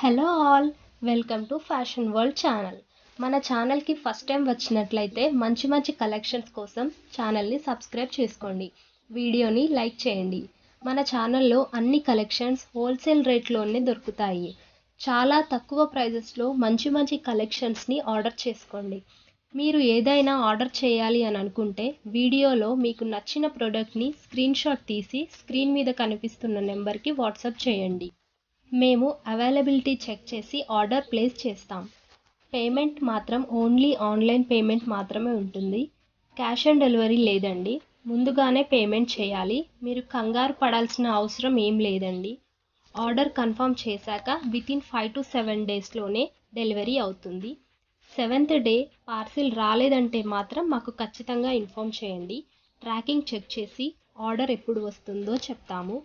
Hello all, welcome to fashion world channel. మన ఛానల్కి first time వచ్చినట్లయితే మంచి మంచి కలెక్షన్స్ కోసం ఛానల్ని సబ్స్క్రైబ్ చేసుకోండి, వీడియోని లైక్ చేయండి. మన ఛానల్లో అన్ని కలెక్షన్స్ హోల్సేల్ రేట్లోనే దొరుకుతాయి. చాలా తక్కువ ప్రైజెస్లో మంచి మంచి కలెక్షన్స్ని ఆర్డర్ చేసుకోండి. మీరు ఏదైనా ఆర్డర్ చేయాలి అని అనుకుంటే వీడియోలో మీకు నచ్చిన ప్రోడక్ట్ని స్క్రీన్ షాట్ తీసి స్క్రీన్ మీద కనిపిస్తున్న నెంబర్కి వాట్సాప్ చేయండి. మేము అవైలబిలిటీ చెక్ చేసి ఆర్డర్ ప్లేస్ చేస్తాం. పేమెంట్ మాత్రం ఓన్లీ ఆన్లైన్ పేమెంట్ మాత్రమే ఉంటుంది. క్యాష్ ఆన్ డెలివరీ లేదండి. ముందుగానే పేమెంట్ చేయాలి. మీరు కంగారు పడాల్సిన అవసరం ఏం లేదండి. ఆర్డర్ కన్ఫర్మ్ చేశాక వితిన్ 5 to 7 డేస్లోనే డెలివరీ అవుతుంది. 7th డే పార్సిల్ రాలేదంటే మాత్రం మాకు ఖచ్చితంగా ఇన్ఫామ్ చేయండి. ట్రాకింగ్ చెక్ చేసి ఆర్డర్ ఎప్పుడు వస్తుందో చెప్తాము.